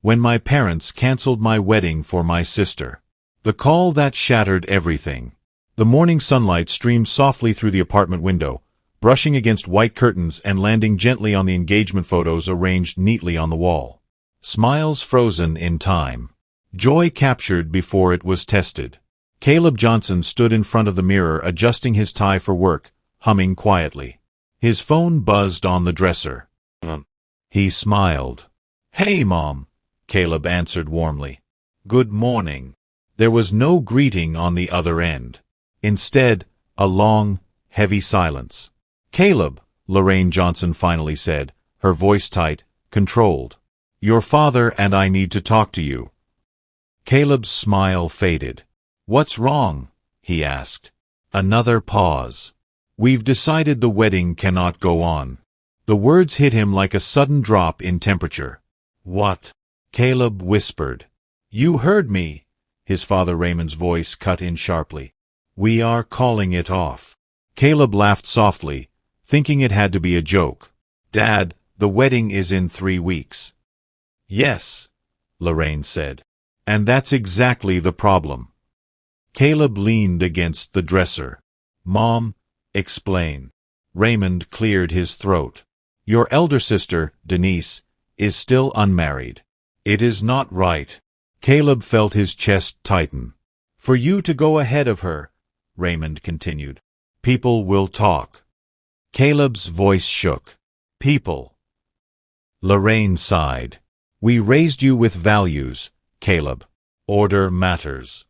when my parents canceled my wedding for my sister. The call that shattered everything. The morning sunlight streamed softly through the apartment window, brushing against white curtains and landing gently on the engagement photos arranged neatly on the wall. Smiles frozen in time. Joy captured before it was tested. Caleb Johnson stood in front of the mirror adjusting his tie for work, humming quietly. His phone buzzed on the dresser. He smiled. "Hey, Mom," Caleb answered warmly. "Good morning." There was no greeting on the other end. Instead, a long, heavy silence. "Caleb," Lorraine Johnson finally said, her voice tight, controlled. "Your father and I need to talk to you." Caleb's smile faded. "What's wrong?" he asked. Another pause. "We've decided the wedding cannot go on." The words hit him like a sudden drop in temperature. "What?" Caleb whispered. "You heard me," his father Raymond's voice cut in sharply. "We are calling it off." Caleb laughed softly, thinking it had to be a joke. "Dad, the wedding is in 3 weeks." "Yes," Lorraine said. "And that's exactly the problem." Caleb leaned against the dresser. "Mom, explain." Raymond cleared his throat. "Your elder sister, Denise, is still unmarried. It is not right." Caleb felt his chest tighten. "For you to go ahead of her," Raymond continued. "People will talk." Caleb's voice shook. "People." Lorraine sighed. "We raised you with values, Caleb. Order matters."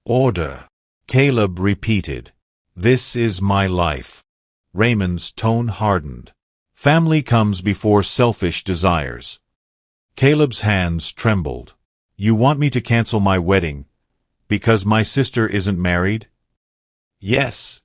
"Order," Caleb repeated. "This is my life." Raymond's tone hardened. "Family comes before selfish desires." Caleb's hands trembled. "You want me to cancel my wedding because my sister isn't married?" "Yes,"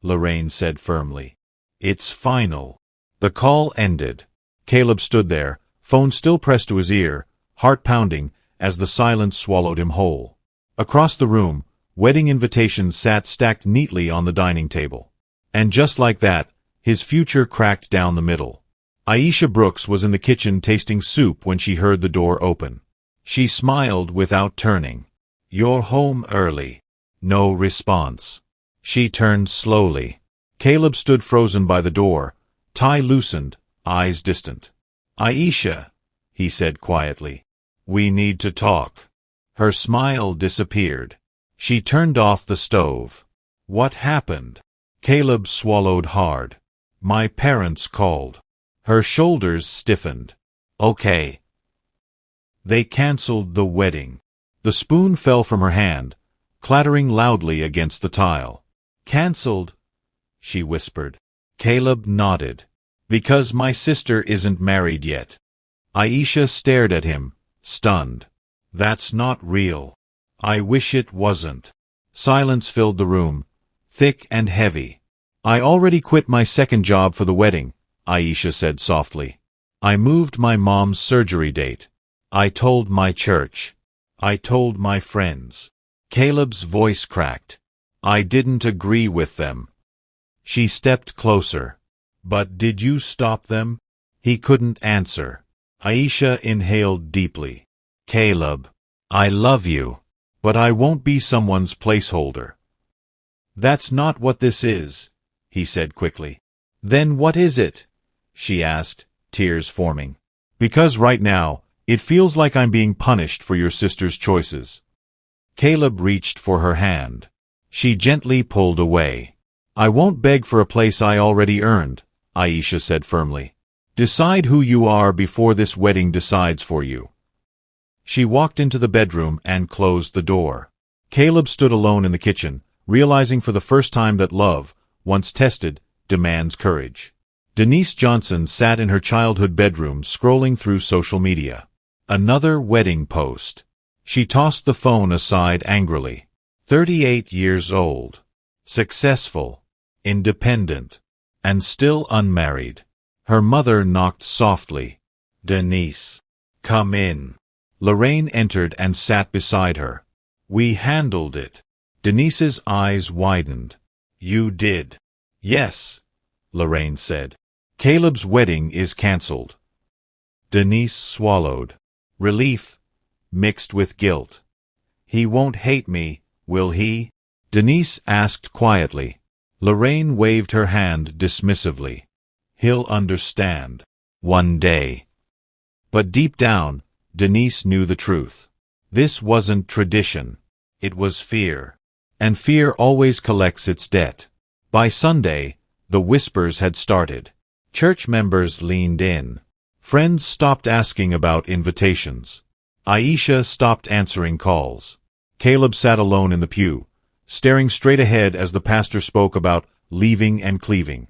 Lorraine said firmly. "It's final." The call ended. Caleb stood there, phone still pressed to his ear, heart pounding, as the silence swallowed him whole. Across the room, wedding invitations sat stacked neatly on the dining table. And just like that, his future cracked down the middle. Aisha Brooks was in the kitchen tasting soup when she heard the door open. She smiled without turning. "You're home early." No response. She turned slowly. Caleb stood frozen by the door, tie loosened, eyes distant. "Aisha," he said quietly, "we need to talk." Her smile disappeared. She turned off the stove. "What happened?" Caleb swallowed hard. "My parents called." Her shoulders stiffened. "Okay." They canceled the wedding. The spoon fell from her hand, clattering loudly against the tile. "Canceled?" she whispered. Caleb nodded. "Because my sister isn't married yet." Aisha stared at him, stunned. "That's not real." "I wish it wasn't." Silence filled the room, thick and heavy. "I already quit my second job for the wedding," Aisha said softly. "I moved my mom's surgery date. I told my church. I told my friends." Caleb's voice cracked. "I didn't agree with them." She stepped closer. "But did you stop them?" He couldn't answer. Aisha inhaled deeply. "Caleb, I love you, but I won't be someone's placeholder." "That's not what this is," he said quickly. "Then what is it?" she asked, tears forming. "Because right now, it feels like I'm being punished for your sister's choices." Caleb reached for her hand. She gently pulled away. "I won't beg for a place I already earned," Aisha said firmly. "Decide who you are before this wedding decides for you." She walked into the bedroom and closed the door. Caleb stood alone in the kitchen, realizing for the first time that love, once tested, demands courage. Denise Johnson sat in her childhood bedroom scrolling through social media. Another wedding post. She tossed the phone aside angrily. 38 years old. Successful. Independent. And still unmarried. Her mother knocked softly. "Denise, come in." Lorraine entered and sat beside her. "We handled it." Denise's eyes widened. "You did?" "Yes," Lorraine said. "Caleb's wedding is cancelled." Denise swallowed. Relief, mixed with guilt. He won't hate me, will he? Denise asked quietly. Lorraine waved her hand dismissively. He'll understand. One day. But deep down, Denise knew the truth. This wasn't tradition. It was fear. And fear always collects its debt. By Sunday, the whispers had started. Church members leaned in. Friends stopped asking about invitations. Aisha stopped answering calls. Caleb sat alone in the pew, staring straight ahead as the pastor spoke about leaving and cleaving.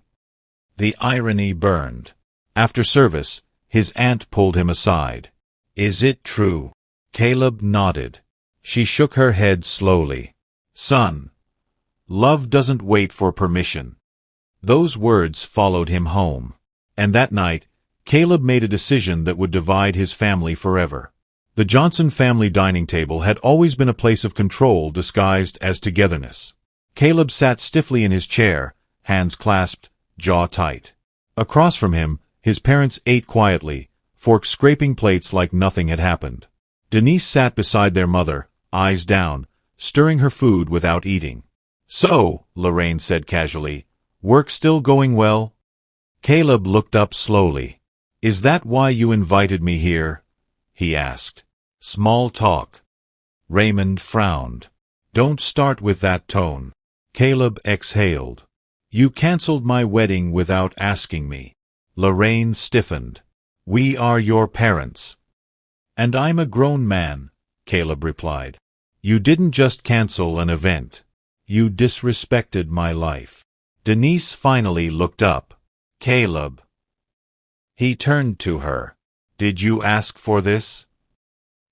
The irony burned. After service, his aunt pulled him aside. Is it true? Caleb nodded. She shook her head slowly. Son, love doesn't wait for permission. Those words followed him home. And that night, Caleb made a decision that would divide his family forever. The Johnson family dining table had always been a place of control disguised as togetherness. Caleb sat stiffly in his chair, hands clasped, jaw tight. Across from him, his parents ate quietly, forks scraping plates like nothing had happened. Denise sat beside their mother, eyes down, stirring her food without eating. So, Lorraine said casually, work still going well? Caleb looked up slowly. Is that why you invited me here? He asked. Small talk. Raymond frowned. Don't start with that tone. Caleb exhaled. You canceled my wedding without asking me. Lorraine stiffened. We are your parents. And I'm a grown man, Caleb replied. You didn't just cancel an event. You disrespected my life. Denise finally looked up. Caleb. He turned to her. Did you ask for this?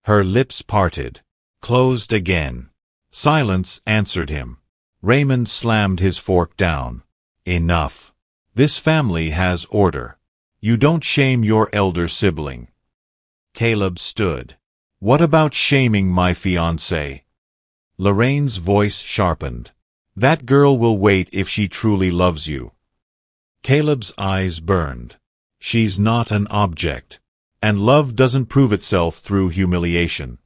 Her lips parted, closed again. Silence answered him. Raymond slammed his fork down. Enough. This family has order. You don't shame your elder sibling. Caleb stood. What about shaming my fiancé? Lorraine's voice sharpened. That girl will wait if she truly loves you. Caleb's eyes burned. She's not an object. And love doesn't prove itself through humiliation.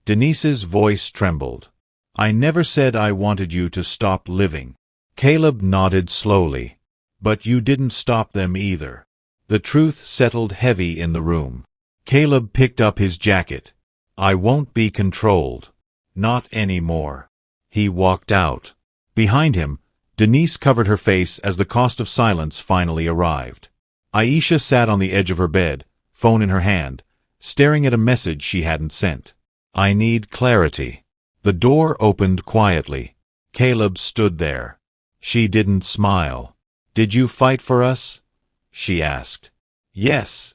Denise's voice trembled. I never said I wanted you to stop living. Caleb nodded slowly. But you didn't stop them either. The truth settled heavy in the room. Caleb picked up his jacket. I won't be controlled. Not anymore. He walked out. Behind him, Denise covered her face as the cost of silence finally arrived. Aisha sat on the edge of her bed, phone in her hand, staring at a message she hadn't sent. I need clarity. The door opened quietly. Caleb stood there. She didn't smile. Did you fight for us? She asked. Yes,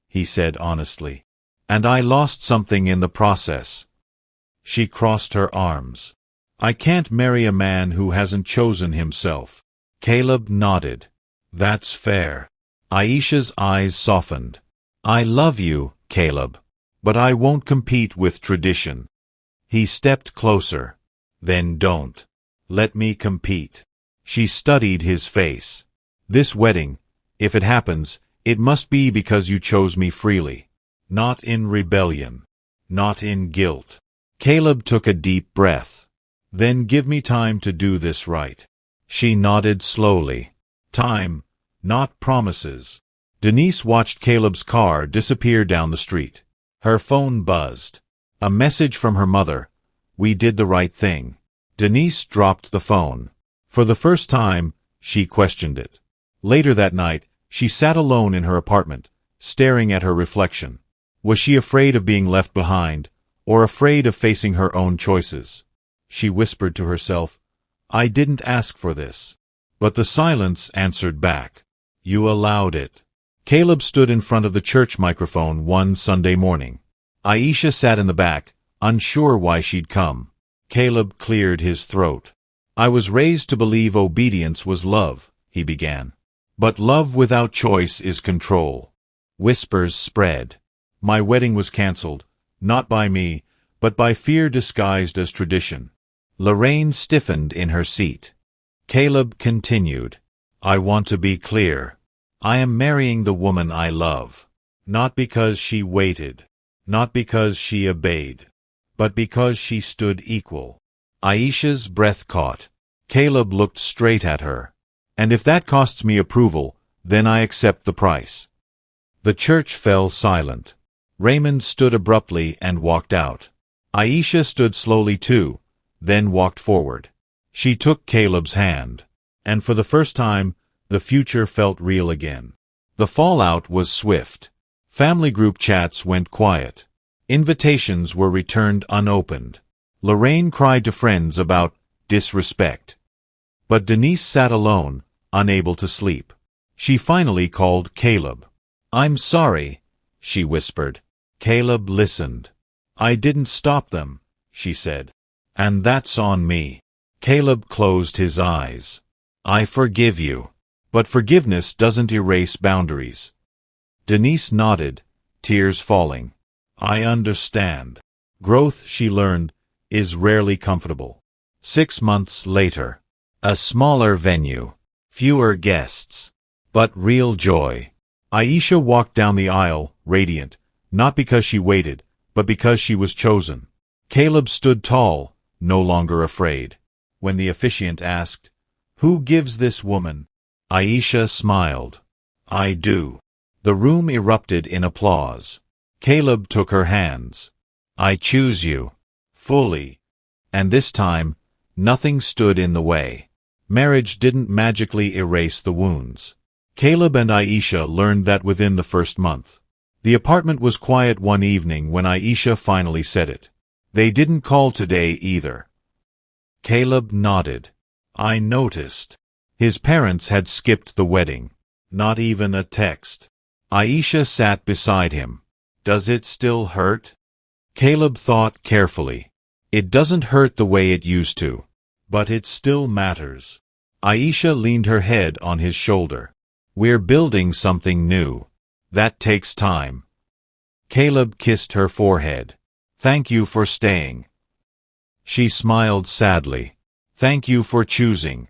he said honestly. And I lost something in the process. She crossed her arms. I can't marry a man who hasn't chosen himself. Caleb nodded. That's fair. Aisha's eyes softened. I love you, Caleb. But I won't compete with tradition. He stepped closer. Then don't. Let me compete. She studied his face. This wedding, if it happens, it must be because you chose me freely. Not in rebellion. Not in guilt. Caleb took a deep breath. Then give me time to do this right. She nodded slowly. Time, not promises. Denise watched Caleb's car disappear down the street. Her phone buzzed. A message from her mother. We did the right thing. Denise dropped the phone. For the first time, she questioned it. Later that night, she sat alone in her apartment, staring at her reflection. Was she afraid of being left behind, or afraid of facing her own choices? She whispered to herself, I didn't ask for this. But the silence answered back. You allowed it. Caleb stood in front of the church microphone one Sunday morning. Aisha sat in the back, unsure why she'd come. Caleb cleared his throat. I was raised to believe obedience was love, he began. But love without choice is control. Whispers spread. My wedding was cancelled, not by me, but by fear disguised as tradition. Lorraine stiffened in her seat. Caleb continued. I want to be clear. I am marrying the woman I love. Not because she waited. not because she obeyed, but because she stood equal. Aisha's breath caught. Caleb looked straight at her. And if that costs me approval, then I accept the price. The church fell silent. Raymond stood abruptly and walked out. Aisha stood slowly too, then walked forward. She took Caleb's hand. And for the first time, the future felt real again. The fallout was swift. Family group chats went quiet. Invitations were returned unopened. Lorraine cried to friends about disrespect. But Denise sat alone, unable to sleep. She finally called Caleb. "I'm sorry," she whispered. Caleb listened. "I didn't stop them," she said. "And that's on me." Caleb closed his eyes. "I forgive you. But forgiveness doesn't erase boundaries." Denise nodded, tears falling. "I understand." Growth, she learned, is rarely comfortable. 6 months later. A smaller venue. Fewer guests. But real joy. Aisha walked down the aisle, radiant, not because she waited, but because she was chosen. Caleb stood tall, no longer afraid. When the officiant asked, "Who gives this woman?" Aisha smiled. "I do." The room erupted in applause. Caleb took her hands. "I choose you. Fully." And this time, nothing stood in the way. Marriage didn't magically erase the wounds. Caleb and Aisha learned that within the first month. The apartment was quiet one evening when Aisha finally said it. "They didn't call today either." Caleb nodded. "I noticed." His parents had skipped the wedding. Not even a text. Aisha sat beside him. "Does it still hurt?" Caleb thought carefully. "It doesn't hurt the way it used to. But it still matters." Aisha leaned her head on his shoulder. "We're building something new. That takes time." Caleb kissed her forehead. "Thank you for staying." She smiled sadly. "Thank you for choosing."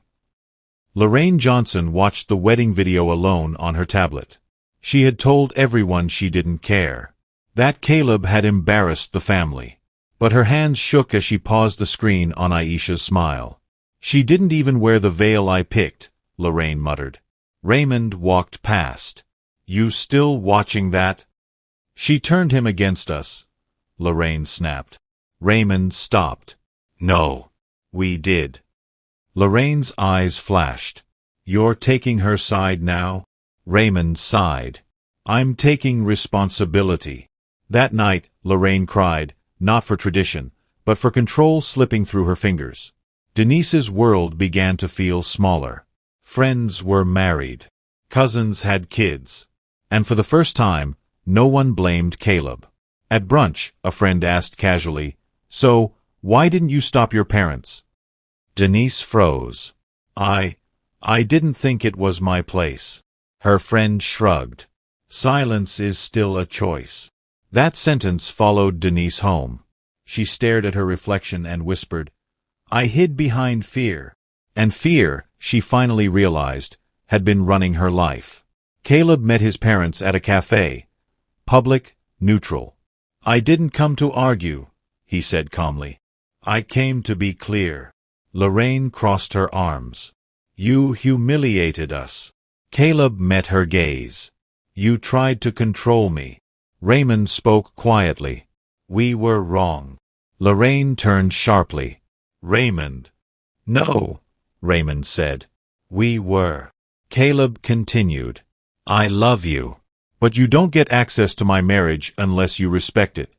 Lorraine Johnson watched the wedding video alone on her tablet. She had told everyone she didn't care. That Caleb had embarrassed the family. But her hands shook as she paused the screen on Aisha's smile. "She didn't even wear the veil I picked," Lorraine muttered. Raymond walked past. "You still watching that?" "She turned him against us," Lorraine snapped. Raymond stopped. "No. We did." Lorraine's eyes flashed. "You're taking her side now?" Raymond sighed. "I'm taking responsibility." That night, Lorraine cried, not for tradition, but for control slipping through her fingers. Denise's world began to feel smaller. Friends were married. Cousins had kids. And for the first time, no one blamed Caleb. At brunch, a friend asked casually, "So, why didn't you stop your parents?" Denise froze. I didn't think it was my place." Her friend shrugged. "Silence is still a choice." That sentence followed Denise home. She stared at her reflection and whispered, "I hid behind fear." And fear, she finally realized, had been running her life. Caleb met his parents at a cafe. Public, neutral. "I didn't come to argue," he said calmly. "I came to be clear." Lorraine crossed her arms. "You humiliated us." Caleb met her gaze. "You tried to control me." Raymond spoke quietly. "We were wrong." Lorraine turned sharply. "Raymond." "No," Raymond said. "We were." Caleb continued. "I love you. But you don't get access to my marriage unless you respect it."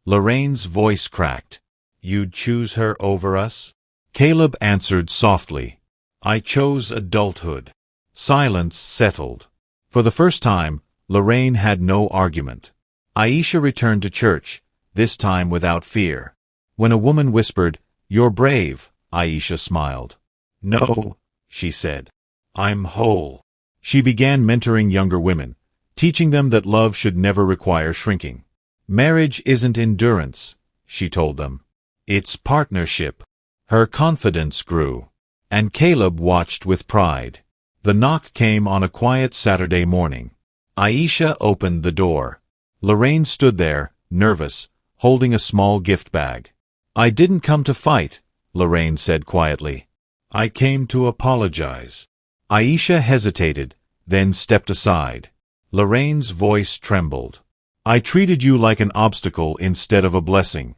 Lorraine's voice cracked. "You'd choose her over us?" Caleb answered softly. "I chose adulthood." Silence settled. For the first time, Lorraine had no argument. Aisha returned to church, this time without fear. When a woman whispered, "You're brave," Aisha smiled. "No," she said. "I'm whole." She began mentoring younger women, teaching them that love should never require shrinking. "Marriage isn't endurance," she told them. "It's partnership." Her confidence grew. And Caleb watched with pride. The knock came on a quiet Saturday morning. Aisha opened the door. Lorraine stood there, nervous, holding a small gift bag. "I didn't come to fight," Lorraine said quietly. "I came to apologize." Aisha hesitated, then stepped aside. Lorraine's voice trembled. "I treated you like an obstacle instead of a blessing."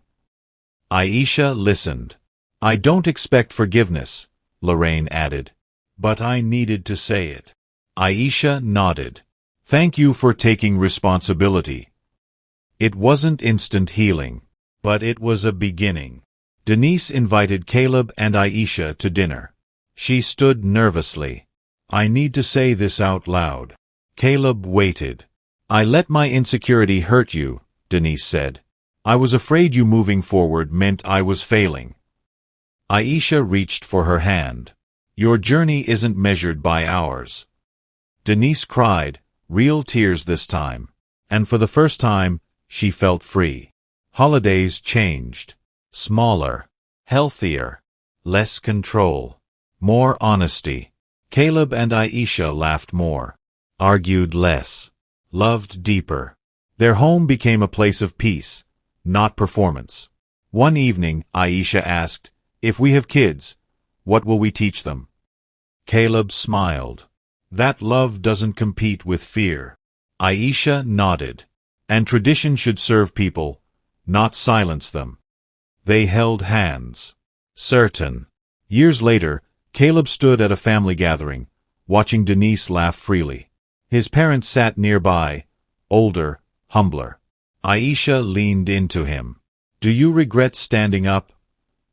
Aisha listened. "I don't expect forgiveness," Lorraine added. "But I needed to say it." Aisha nodded. "Thank you for taking responsibility." It wasn't instant healing, but it was a beginning. Denise invited Caleb and Aisha to dinner. She stood nervously. "I need to say this out loud." Caleb waited. "I let my insecurity hurt you," Denise said. "I was afraid you moving forward meant I was failing." Aisha reached for her hand. "Your journey isn't measured by ours." Denise cried, real tears this time. And for the first time, she felt free. Holidays changed. Smaller. Healthier. Less control. More honesty. Caleb and Aisha laughed more. Argued less. Loved deeper. Their home became a place of peace, not performance. One evening, Aisha asked, "If we have kids, what will we teach them?" Caleb smiled. "That love doesn't compete with fear." Aisha nodded. "And tradition should serve people, not silence them." They held hands. Certain. Years later, Caleb stood at a family gathering, watching Denise laugh freely. His parents sat nearby, older, humbler. Aisha leaned into him. "Do you regret standing up?"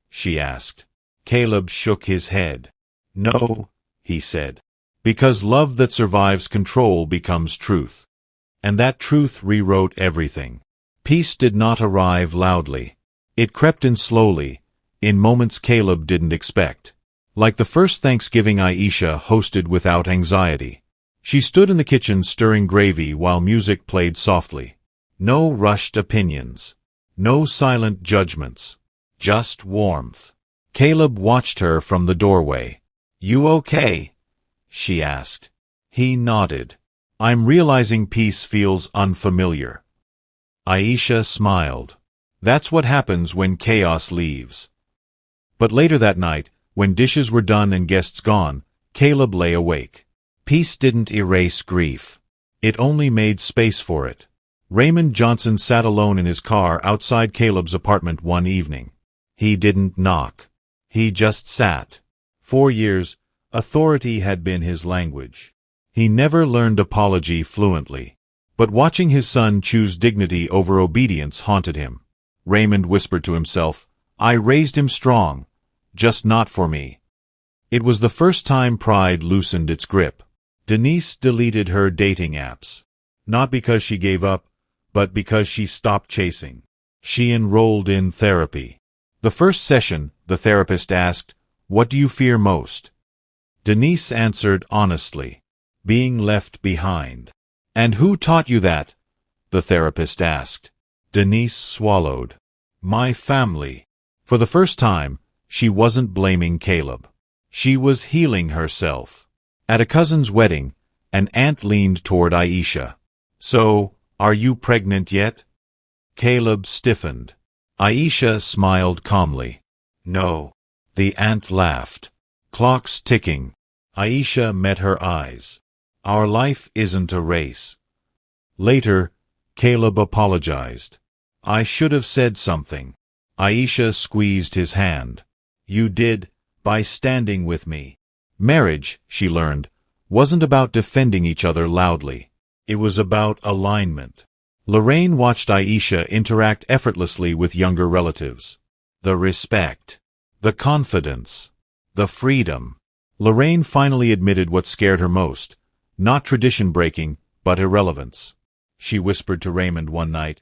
she asked. Caleb shook his head. "No," he said. "Because love that survives control becomes truth." And that truth rewrote everything. Peace did not arrive loudly. It crept in slowly, in moments Caleb didn't expect. Like the first Thanksgiving Aisha hosted without anxiety. She stood in the kitchen stirring gravy while music played softly. No rushed opinions. No silent judgments. Just warmth. Caleb watched her from the doorway. "You okay?" she asked. He nodded. "I'm realizing peace feels unfamiliar." Aisha smiled. "That's what happens when chaos leaves." But later that night, when dishes were done and guests gone, Caleb lay awake. Peace didn't erase grief. It only made space for it. Raymond Johnson sat alone in his car outside Caleb's apartment one evening. He didn't knock. He just sat. 4 years, authority had been his language. He never learned apology fluently. But watching his son choose dignity over obedience haunted him. Raymond whispered to himself, "I raised him strong, just not for me." It was the first time pride loosened its grip. Denise deleted her dating apps. Not because she gave up, but because she stopped chasing. She enrolled in therapy. The first session, the therapist asked, "What do you fear most?" Denise answered honestly, "Being left behind." "And who taught you that?" the therapist asked. Denise swallowed. "My family." For the first time, she wasn't blaming Caleb. She was healing herself. At a cousin's wedding, an aunt leaned toward Aisha. "So, are you pregnant yet?" Caleb stiffened. Aisha smiled calmly. "No." The aunt laughed. "Clock's ticking." Aisha met her eyes. "Our life isn't a race." Later, Caleb apologized. "I should have said something." Aisha squeezed his hand. "You did, by standing with me." Marriage, she learned, wasn't about defending each other loudly. It was about alignment. Lorraine watched Aisha interact effortlessly with younger relatives. The respect. The confidence. The freedom. Lorraine finally admitted what scared her most. Not tradition breaking, but irrelevance. She whispered to Raymond one night,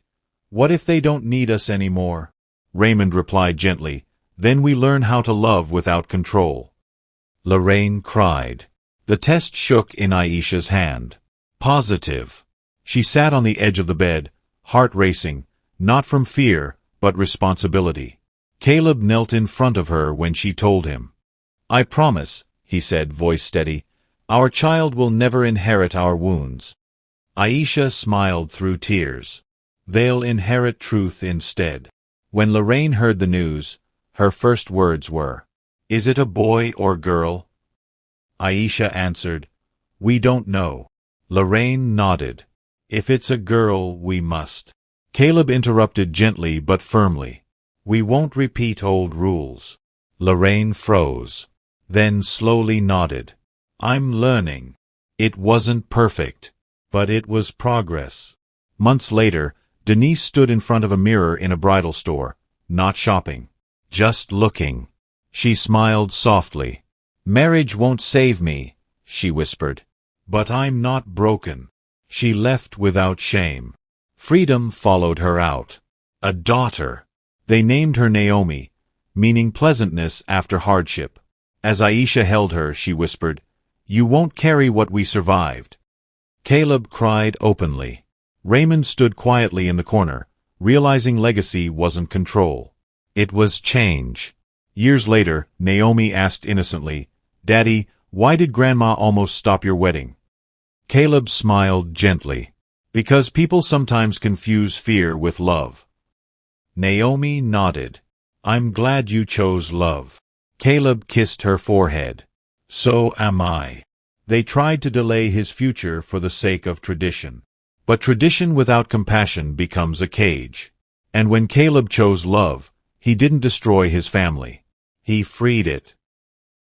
"What if they don't need us anymore?" Raymond replied gently, "Then we learn how to love without control." Lorraine cried. The test shook in Aisha's hand. Positive. She sat on the edge of the bed, heart racing, not from fear, but responsibility. Caleb knelt in front of her when she told him. "I promise," he said, voice steady, "our child will never inherit our wounds." Aisha smiled through tears. They'll inherit truth instead. When Lorraine heard the news, her first words were, "Is it a boy or girl?" Aisha answered, "We don't know." Lorraine nodded. "If it's a girl, we must." Caleb interrupted gently but firmly. "We won't repeat old rules." Lorraine froze, then slowly nodded. "I'm learning. It wasn't perfect, but it was progress." Months later, Denise stood in front of a mirror in a bridal store, not shopping, just looking. She smiled softly. "Marriage won't save me," she whispered. "But I'm not broken." She left without shame. Freedom followed her out. A daughter. They named her Naomi, meaning pleasantness after hardship. As Aisha held her, she whispered, "You won't carry what we survived." Caleb cried openly. Raymond stood quietly in the corner, realizing legacy wasn't control. It was change. Years later, Naomi asked innocently, "Daddy, why did Grandma almost stop your wedding?" Caleb smiled gently. "Because people sometimes confuse fear with love." Naomi nodded. "I'm glad you chose love." Caleb kissed her forehead. "So am I." They tried to delay his future for the sake of tradition. But tradition without compassion becomes a cage. And when Caleb chose love, he didn't destroy his family. He freed it.